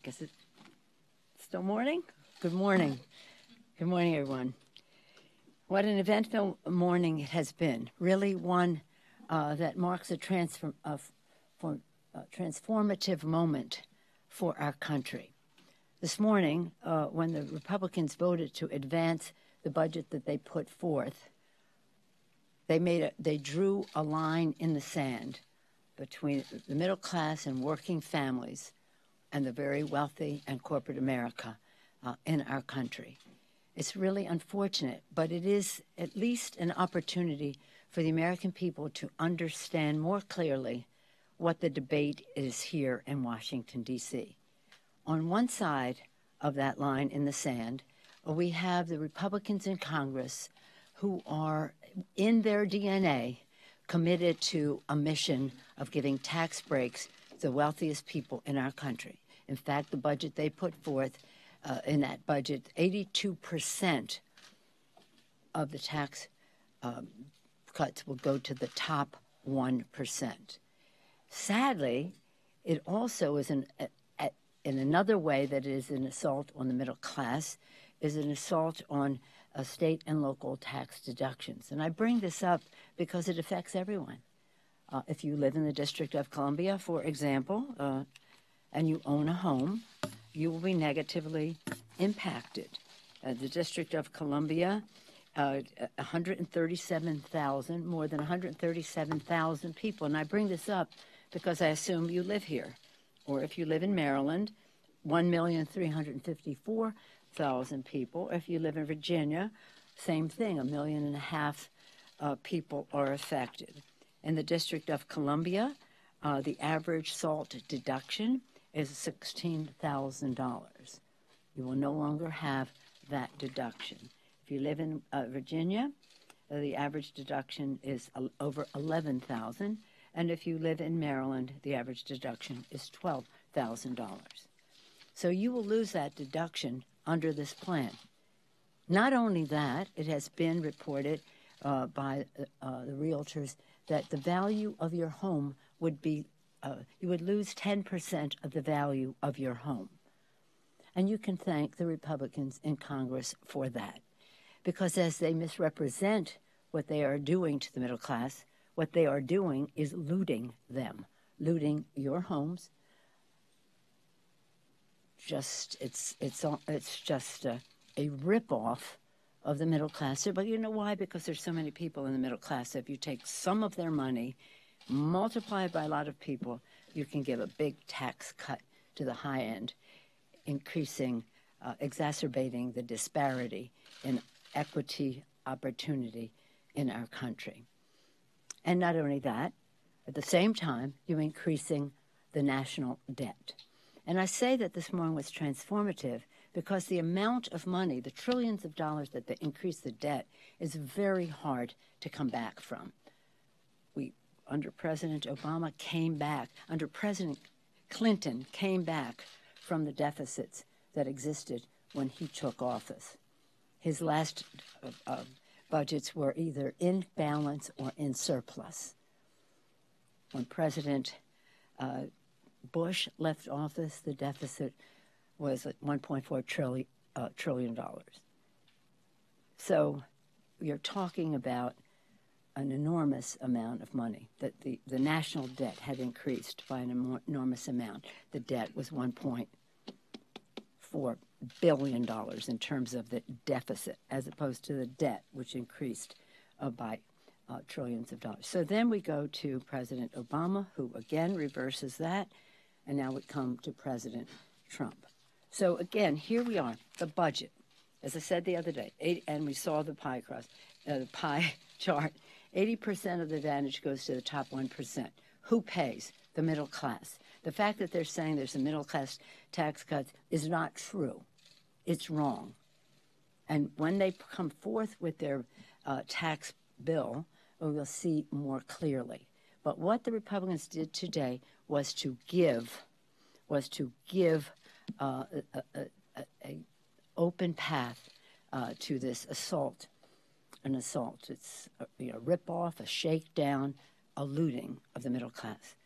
Guess it's still morning? Good morning. Good morning, everyone. What an eventful morning it has been. Really one that marks a transformative moment for our country. This morning, when the Republicans voted to advance the budget that they put forth, they drew a line in the sand between the middle class and working families and the very wealthy and corporate America in our country. It's really unfortunate, but it is at least an opportunity for the American people to understand more clearly what the debate is here in Washington, D.C. On one side of that line in the sand, we have the Republicans in Congress who are, in their DNA, committed to a mission of giving tax breaks to the wealthiest people in our country. In fact, the budget they put forth, in that budget, 82% of the tax cuts will go to the top 1%. Sadly, it also is in another way that it is an assault on the middle class, is an assault on state and local tax deductions. And I bring this up because it affects everyone. If you live in the District of Columbia, for example, and you own a home, you will be negatively impacted. The District of Columbia, 137,000, more than 137,000 people. And I bring this up because I assume you live here. Or if you live in Maryland, 1,354,000 people. If you live in Virginia, same thing, 1.5 million people are affected. In the District of Columbia, the average SALT deduction is $16,000. You will no longer have that deduction. If you live in Virginia, the average deduction is over $11,000, and if you live in Maryland, the average deduction is $12,000. So you will lose that deduction under this plan. Not only that, it has been reported by the realtors that the value of your home would be, you would lose 10% of the value of your home. And you can thank the Republicans in Congress for that. Because as they misrepresent what they are doing to the middle class, what they are doing is looting them, looting your homes. It's just a ripoff of the middle class. But you know why? Because there's so many people in the middle class. If you take some of their money, multiply it by a lot of people, you can give a big tax cut to the high end, increasing, exacerbating the disparity in equity opportunity in our country. And not only that, at the same time, you're increasing the national debt. And I say that this morning was transformative because the amount of money, the trillions of dollars that they increase the debt, is very hard to come back from. Under President Obama came back, under President Clinton came back from the deficits that existed when he took office. His last budgets were either in balance or in surplus. When President Bush left office, the deficit was at $1.4 trillion. So you're talking about an enormous amount of money, that the national debt had increased by an enormous amount. The debt was $1.4 billion in terms of the deficit, as opposed to the debt, which increased by trillions of dollars. So then we go to President Obama, who again reverses that, and now we come to President Trump. So again, here we are, the budget. As I said the other day, and we saw the pie chart, 80% of the advantage goes to the top 1%. Who pays? The middle class. The fact that they're saying there's a middle class tax cuts is not true. It's wrong. And when they come forth with their tax bill, we will see more clearly. But what the Republicans did today was to give an open path to this assault. An assault. It's a rip-off, a shakedown, a looting of the middle class.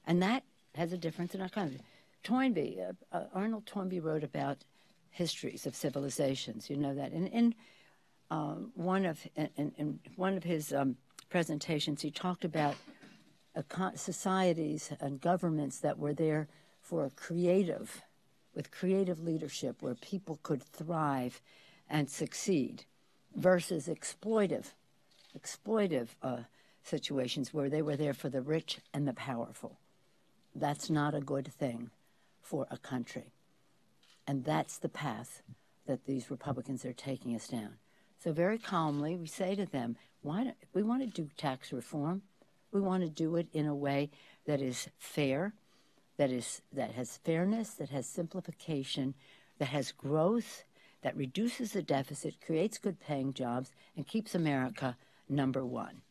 And that has a difference in our country. Toynbee, Arnold Toynbee wrote about histories of civilizations. You know that. In one of his presentations, he talked about societies and governments that were there for with creative leadership, where people could thrive and succeed, versus exploitive situations where they were there for the rich and the powerful. That's not a good thing for a country. And that's the path that these Republicans are taking us down. So very calmly, we say to them, we want to do tax reform. We want to do it in a way that is fair, that has fairness, that has simplification, that has growth, that reduces the deficit, creates good-paying jobs, and keeps America number one.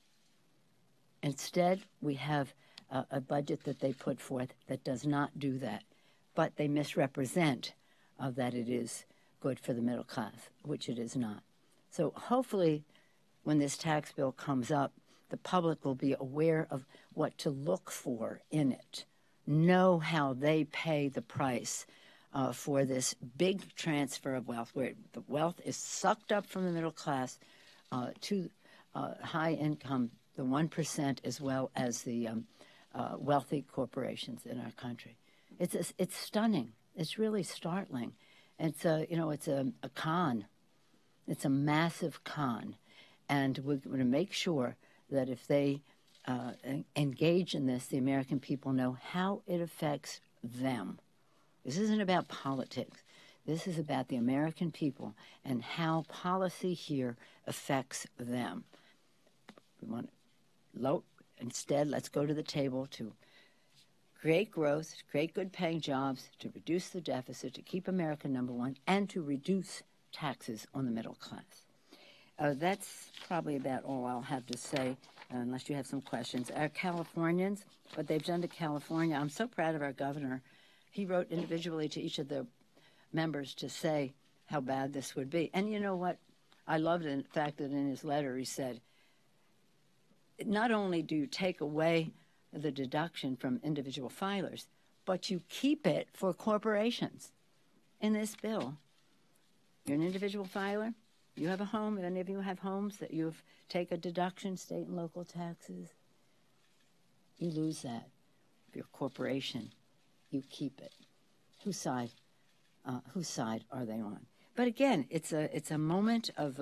Instead, we have a budget that they put forth that does not do that, but they misrepresent that it is good for the middle class, which it is not. So hopefully, when this tax bill comes up, the public will be aware of what to look for in it, know how they pay the price for this big transfer of wealth, where the wealth is sucked up from the middle class to high income, the 1%, as well as the wealthy corporations in our country. It's stunning. It's really startling. It's a con. It's a massive con, and we're going to make sure that if they engage in this, the American people know how it affects them. This isn't about politics. This is about the American people and how policy here affects them. We want instead, let's go to the table to create growth, to create good-paying jobs, to reduce the deficit, to keep America number one, and to reduce taxes on the middle class. That's probably about all I'll have to say, unless you have some questions. Our Californians, what they've done to California, I'm so proud of our governor. He wrote individually to each of the members to say how bad this would be. And you know what? I loved the fact that in his letter he said, not only do you take away the deduction from individual filers, but you keep it for corporations. In this bill, you're an individual filer, you have a home, if any of you have homes that you take a deduction, state and local taxes, you lose that. If you're a corporation, you keep it. Whose side are they on? But again, it's a moment of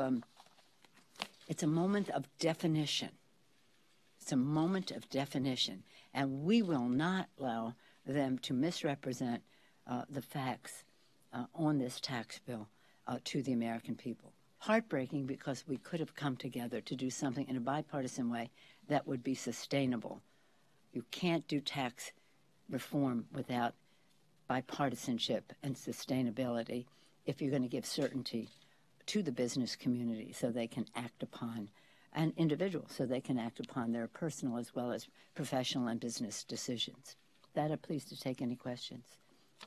definition. It's a moment of definition, and we will not allow them to misrepresent the facts on this tax bill to the American people. Heartbreaking, because we could have come together to do something in a bipartisan way that would be sustainable. You can't do tax reform without bipartisanship and sustainability if you're going to give certainty to the business community so they can act upon, and individuals so they can act upon their personal as well as professional and business decisions. That I'm pleased to take any questions.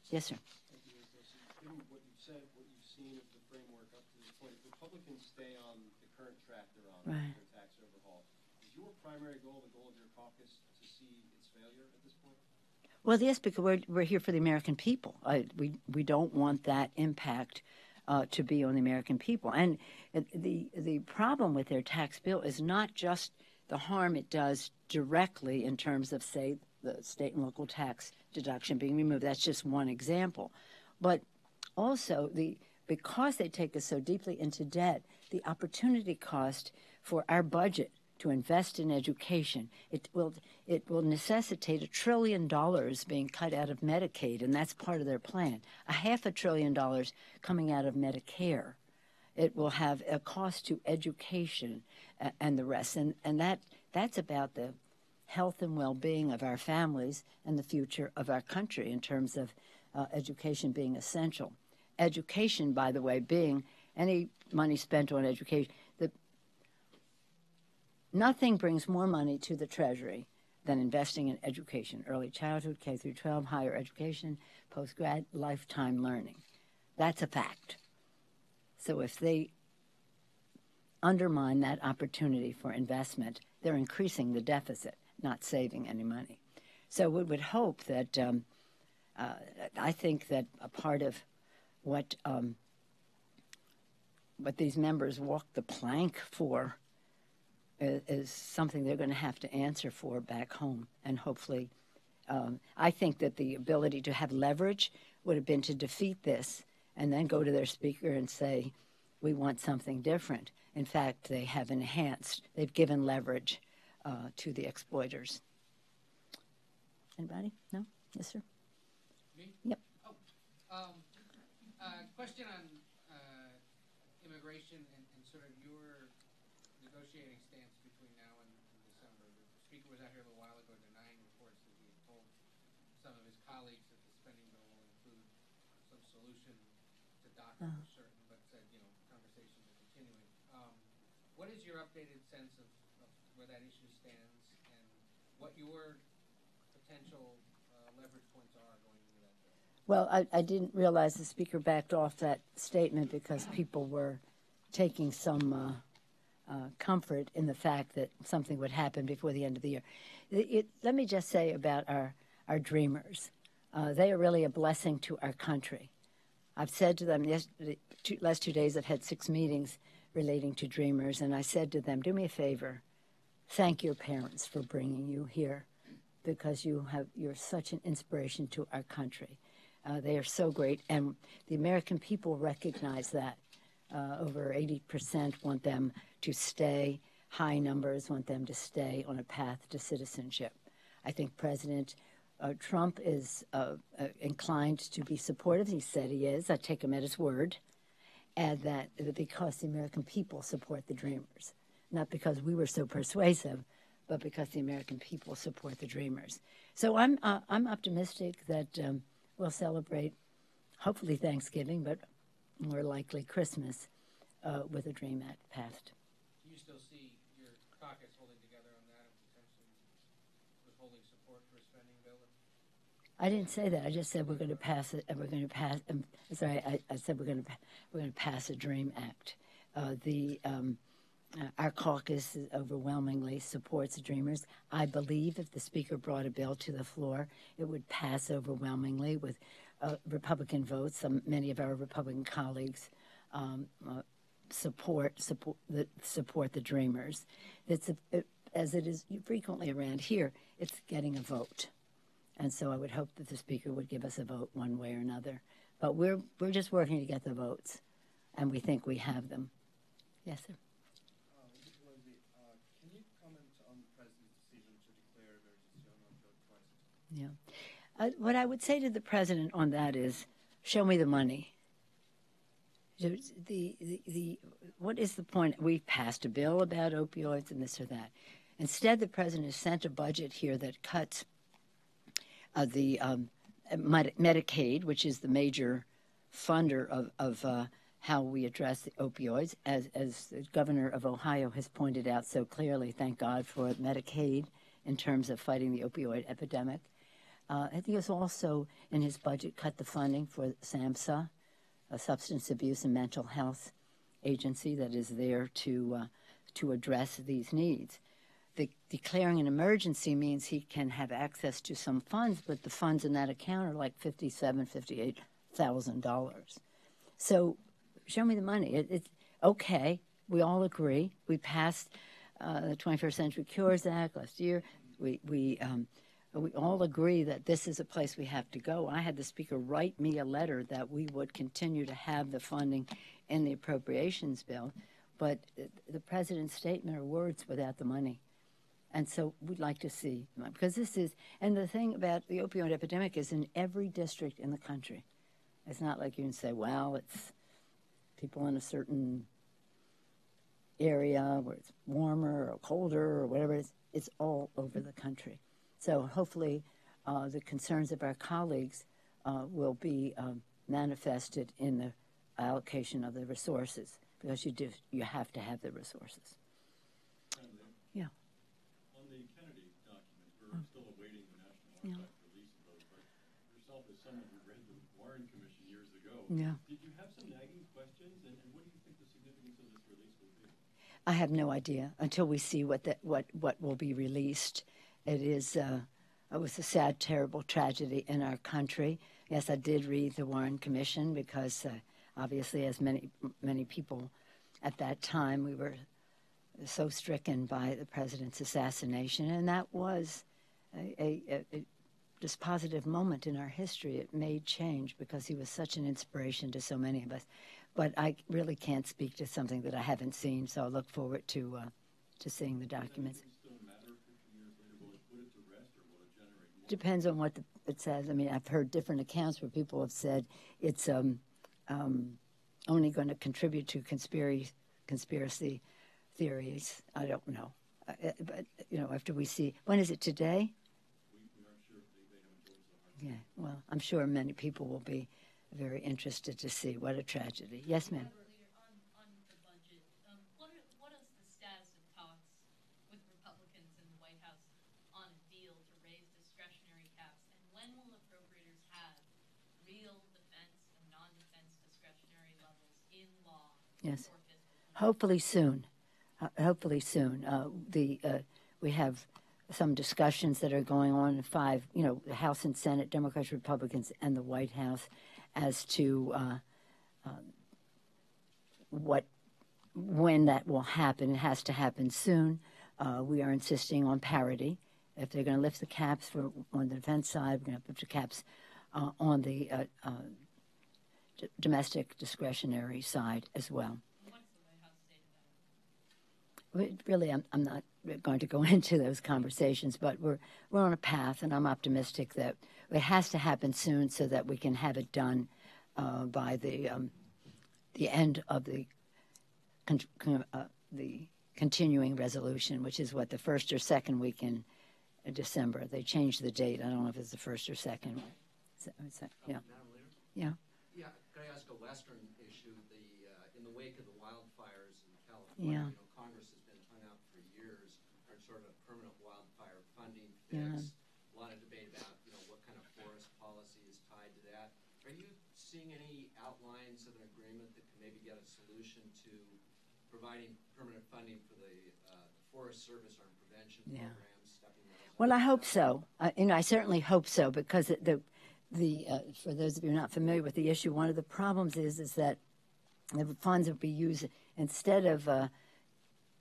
Yes, sir. Thank you, Nancy. Given what you've said, what you've seen of the framework up to this point, if Republicans stay on the current track they're on, right, their tax overhaul, is your primary goal, the goal of your caucus, to see its failure at this point? Well, yes, because we're here for the American people. We don't want that impact to be on the American people. And the problem with their tax bill is not just the harm it does directly in terms of, say, the state and local tax deduction being removed. That's just one example. But also, because they take us so deeply into debt, the opportunity cost for our budget to invest in education, it will necessitate $1 trillion being cut out of Medicaid, and that's part of their plan. $500 billion coming out of Medicare. It will have a cost to education and the rest, and that's about the health and well-being of our families and the future of our country in terms of education being essential. Education, by the way, being any money spent on education, nothing brings more money to the Treasury than investing in education, early childhood, K through 12, higher education, post-grad, lifetime learning. That's a fact. So if they undermine that opportunity for investment, they're increasing the deficit, not saving any money. So we would hope that I think that a part of what these members walk the plank for is something they're going to have to answer for back home. And hopefully, I think that the ability to have leverage would have been to defeat this and then go to their speaker and say, we want something different. In fact, they have they've given leverage to the exploiters. Anybody? No? Yes, sir? Me? Yep. Question on immigration and sort of your negotiating stance between now and December. The speaker was out here a little while ago denying reports that he had told some of his colleagues that the spending bill will include some solution to DACA for certain, but said, conversations are continuing. What is your updated sense of where that issue stands and what your potential leverage points are going into that bill? Well, I didn't realize the speaker backed off that statement because people were taking some comfort in the fact that something would happen before the end of the year. Let me just say about our dreamers. They are really a blessing to our country. I've said to them, last 2 days I've had 6 meetings relating to dreamers, and I said to them, do me a favor, thank your parents for bringing you here because you're such an inspiration to our country. They are so great, and the American people recognize that. Over 80% want them to stay. High numbers want them to stay on a path to citizenship. I think President Trump is inclined to be supportive. He said he is. I take him at his word. And that because the American people support the dreamers, not because we were so persuasive, but because the American people support the dreamers. So I'm optimistic that we'll celebrate, hopefully Thanksgiving, but more likely Christmas, with a DREAM Act passed. Do you still see your caucus holding together on that and potentially withholding support for a spending bill? I didn't say that. I just said we're going to pass it, and we're going to pass. I said we're going to pass a DREAM Act. Our caucus overwhelmingly supports the Dreamers. I believe if the Speaker brought a bill to the floor, it would pass overwhelmingly with Republican votes. Many of our Republican colleagues support the Dreamers. As it is frequently around here, it's getting a vote. And so I would hope that the Speaker would give us a vote one way or another. But we're just working to get the votes, and we think we have them. Yes, sir. Can you comment on the President's decision to declare emergency on opioid crisis? Yeah. What I would say to the President on that is, show me the money. What is the point? We've passed a bill about opioids and this or that. Instead, the President has sent a budget here that cuts the Medicaid, which is the major funder of how we address the opioids, as the governor of Ohio has pointed out so clearly. Thank God for Medicaid in terms of fighting the opioid epidemic. I think he has also, in his budget, cut the funding for SAMHSA, a substance abuse and mental health agency that is there to address these needs. Declaring an emergency means he can have access to some funds, but the funds in that account are like $57,000, $58,000. So show me the money. It's okay. We all agree. We passed the 21st Century Cures Act last year. We all agree that this is a place we have to go. I had the Speaker write me a letter that we would continue to have the funding in the appropriations bill, but the President's statement are words without the money. And so we'd like to see, because this is, and the thing about the opioid epidemic is in every district in the country. It's not like you can say, well, it's people in a certain area where it's warmer or colder or whatever it is. It's all over the country. So hopefully the concerns of our colleagues will be manifested in the allocation of the resources, because you have to have the resources. Yeah. On the Kennedy document, we're still awaiting the National Archives release of those, but yourself as someone who read the Warren Commission years ago, did you have some nagging questions, and what do you think the significance of this release will be? I have no idea until we see what will be released. It is it was a sad, terrible tragedy in our country. Yes, I did read the Warren Commission because obviously, as many people at that time, we were so stricken by the president's assassination, and that was a dispositive moment in our history. It made change because he was such an inspiration to so many of us. But I really can't speak to something that I haven't seen, so I look forward to seeing the documents. Depends on what it says. I mean, I've heard different accounts where people have said it's only going to contribute to conspiracy theories. I don't know. But, after we see, when is it today? We aren't sure if they haven't told us the hard. Yeah, well, I'm sure many people will be very interested to see. What a tragedy. Yes, ma'am. On the budget, what is the status of talks with Republicans in the White House on a deal to raise discretionary caps? And when will appropriators have real defense and non-defense discretionary levels in law? Yes. Hopefully soon. Hopefully soon. We have some discussions that are going on in the House and Senate, Democrats, Republicans, and the White House as to when that will happen. It has to happen soon. We are insisting on parity. If they're going to lift the caps on the defense side, we're going to lift the caps on the domestic discretionary side as well. Really, I'm not going to go into those conversations, but we're on a path, and I'm optimistic that it has to happen soon so that we can have it done by the end of the continuing resolution, which is the first or second week in December. They changed the date. I don't know if it's the first or second. Yeah. Yeah. Yeah. Can I ask a Western issue? In the wake of the wildfires in California, Congress has been hung up for years on sort of a permanent wildfire funding fix. A lot of debate about what kind of forest policy is tied to that. Are you seeing any outlines of an agreement that can maybe get a solution to providing permanent funding for the Forest Service on prevention programs? Well, I hope so. I certainly hope so because the for those of you not familiar with the issue, one of the problems is that the funds will be used instead of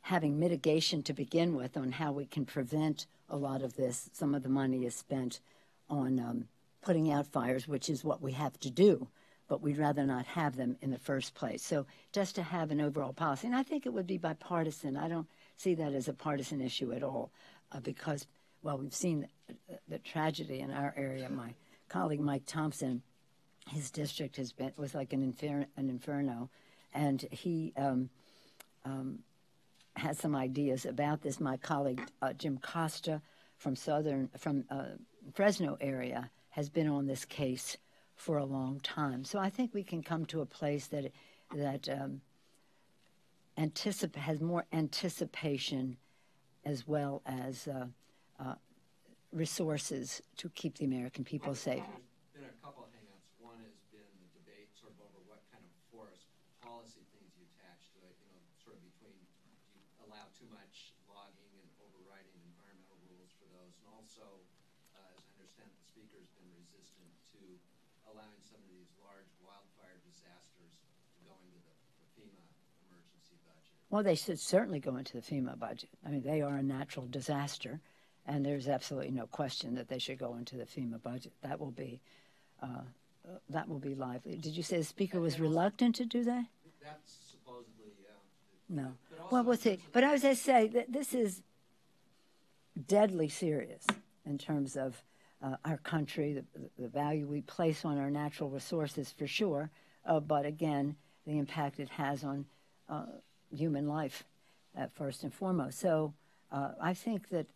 having mitigation to begin with on how we can prevent a lot of this. Some of the money is spent on putting out fires, which is what we have to do, but we'd rather not have them in the first place. So just to have an overall policy, and I think it would be bipartisan. I don't see that as a partisan issue at all because, well, we've seen the tragedy in our area. My colleague Mike Thompson, his district was like an inferno, and he has some ideas about this. My colleague Jim Costa from Fresno area has been on this case for a long time. So I think we can come to a place that has more anticipation as well as resources to keep the American people safe. There's been a couple of hang-ups. One has been the debate sort of over what kind of forest policy things you attach to it, sort of between do you allow too much logging and overriding environmental rules for those. And also, as I understand, the Speaker has been resistant to allowing some of these large wildfire disasters to go into the FEMA emergency budget. Well, they should certainly go into the FEMA budget. I mean, they are a natural disaster. And there's absolutely no question that they should go into the FEMA budget. That will be lively. Did you say the Speaker was reluctant to do that? That's supposedly, No. Well, we'll see. But I was going to say that this is deadly serious in terms of our country, the value we place on our natural resources for sure, but again, the impact it has on human life first and foremost. So. I think that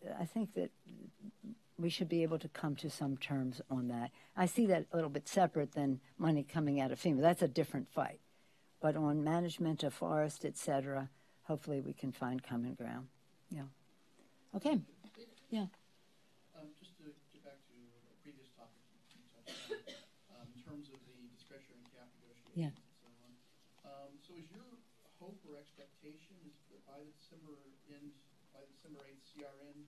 we should be able to come to some terms on that. I see that a little bit separate than money coming out of FEMA. That's a different fight. But on management of forest, et cetera, hopefully we can find common ground. Yeah. Okay. Yeah. Just to get back to a previous topic you touched on, in terms of the discretionary cap negotiations and so on. So is your hope or expectation is that by the December 8th CRN,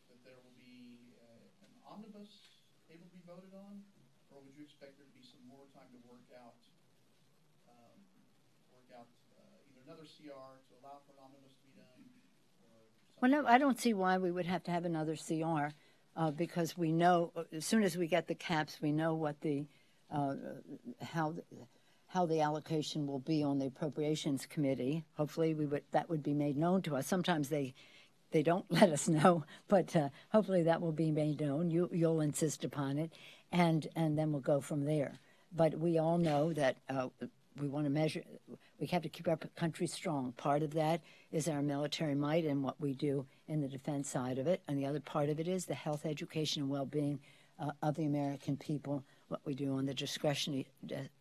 that there will be an omnibus able to be voted on, or would you expect there to be some more time to work out either another CR to allow for an omnibus to be done? Well, no, I don't see why we would have to have another CR because we know as soon as we get the caps, we know what the how the allocation will be on the Appropriations Committee. Hopefully, that would be made known to us. Sometimes they don't let us know, but hopefully that will be made known. You'll insist upon it, and then we'll go from there. But we all know that we want to measure. We have to keep our country strong. Part of that is our military might and what we do in the defense side of it, and the other part of it is the health, education, and well-being of the American people, what we do on the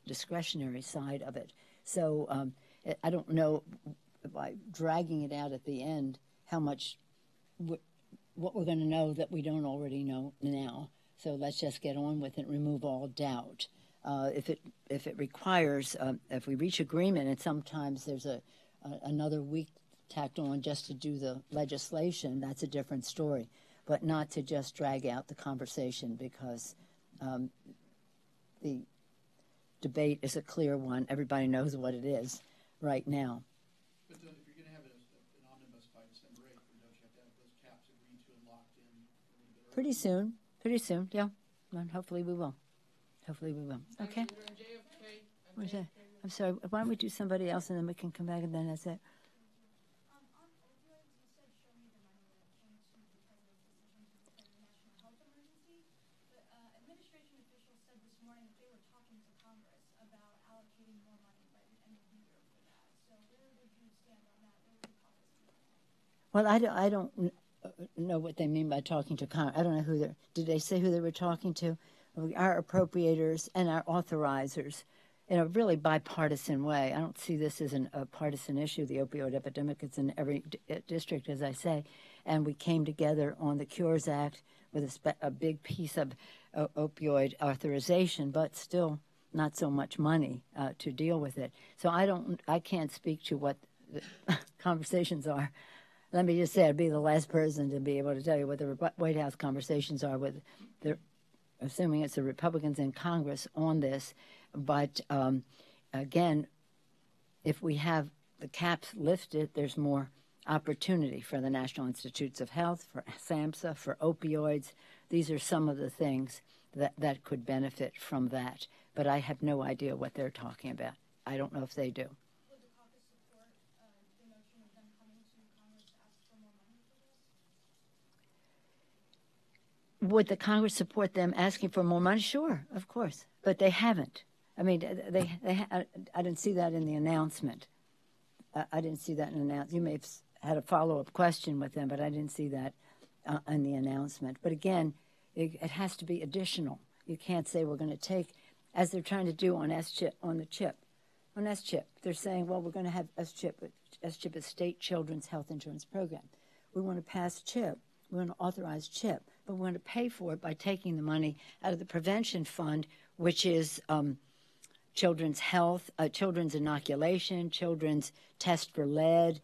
discretionary side of it. So I don't know, by dragging it out at the end, how much, what we're going to know that we don't already know now. So let's just get on with it, remove all doubt. If it requires, if we reach agreement, and sometimes there's another week tacked on just to do the legislation, that's a different story. But not to just drag out the conversation because the debate is a clear one. Everybody knows what it is right now. But if you're going to have an omnibus by December 8th, don't you have to have those caps agreed to and locked in a little bit early? Pretty soon, yeah. And hopefully we will. Okay? What's that? I'm sorry, why don't we do somebody else and then we can come back and then that's it. On opioids, you said show me the money when it came to the president's decision to declare a national health emergency. But administration officials said this morning that they were talking to Congress about allocating more money by the end of the year for that. So where would you stand on that? Where would you caucus on that? Well, I don't know what they mean by talking to Congress. I don't know did they say who they were talking to? Our appropriators and our authorizers in a really bipartisan way. I don't see this as a partisan issue. The opioid epidemic is in every district, as I say, and we came together on the Cures Act with a big piece of opioid authorization, but still not so much money to deal with it. So I can't speak to what the conversations are. Let me just say, I'd be the last person to be able to tell you what the White House conversations are with the, assuming it's the Republicans in Congress on this. But again, if we have the caps lifted, there's more opportunity for the National Institutes of Health, for SAMHSA, for opioids. These are some of the things that could benefit from that. But I have no idea what they're talking about. I don't know if they do. Would the caucus support the notion of them coming to Congress to ask for more money for this? Would the Congress support them asking for more money? Sure, of course. But they haven't. I mean, I didn't see that in the announcement. I didn't see that in the announcement. You may have had a follow-up question with them, but I didn't see that in the announcement. But again, it has to be additional. You can't say we're going to take, as they're trying to do on S-chip. They're saying, well, we're going to have S-chip. S-chip is State Children's Health Insurance Program. We want to pass CHIP. We want to authorize CHIP, but we want to pay for it by taking the money out of the prevention fund, which is children's health, children's inoculation, children's test for lead,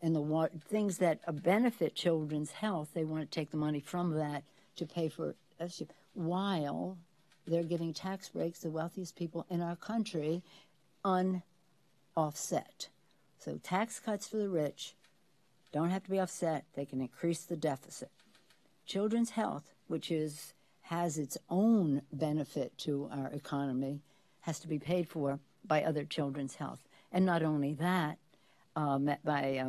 and the things that benefit children's health. They want to take the money from that to pay for S-chip, while they're giving tax breaks to the wealthiest people in our country unoffset. So tax cuts for the rich don't have to be offset. They can increase the deficit. Children's health, which has its own benefit to our economy, has to be paid for by other children's health. And not only that, by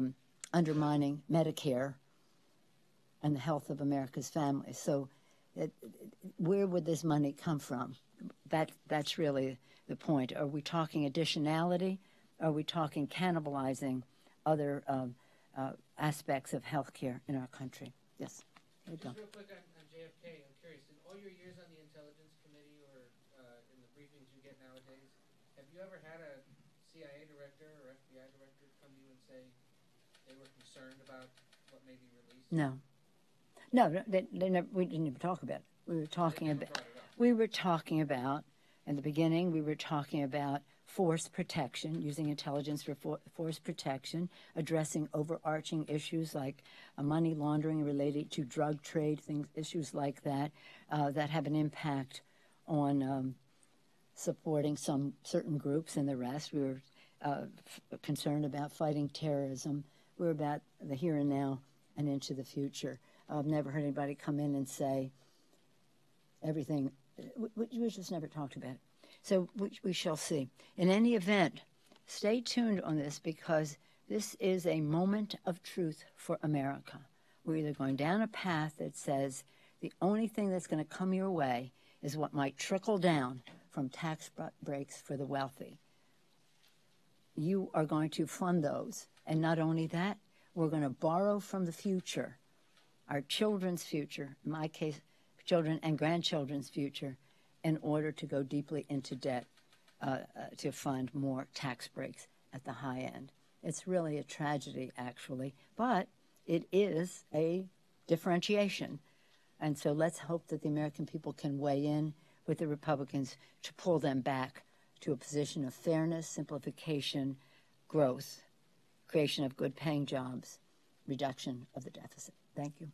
undermining Medicare and the health of America's families. So where would this money come from? That's really the point. Are we talking additionality? Are we talking cannibalizing other aspects of healthcare in our country? Yes. Just real quick on JFK, I'm curious, in all your years on the Intelligence Committee or in the briefings you get nowadays, have you ever had a CIA director or FBI director come to you and say they were concerned about what may be released? No, we didn't even talk about it. We were talking about In the beginning, we were talking about force protection, using intelligence for force protection, addressing overarching issues like money laundering related to drug trade, issues like that, that have an impact on supporting some certain groups and the rest. We were concerned about fighting terrorism. We're about the here and now and into the future. I've never heard anybody come in and say everything. We just never talked about it. So we shall see. In any event, stay tuned on this, because this is a moment of truth for America. We're either going down a path that says the only thing that's going to come your way is what might trickle down from tax breaks for the wealthy. You are going to fund those. And not only that, we're going to borrow from the future, our children's future, in my case, children and grandchildren's future, in order to go deeply into debt to fund more tax breaks at the high end. It's really a tragedy, actually, but it is a differentiation. And so let's hope that the American people can weigh in with the Republicans to pull them back to a position of fairness, simplification, growth, creation of good-paying jobs, reduction of the deficit. Thank you.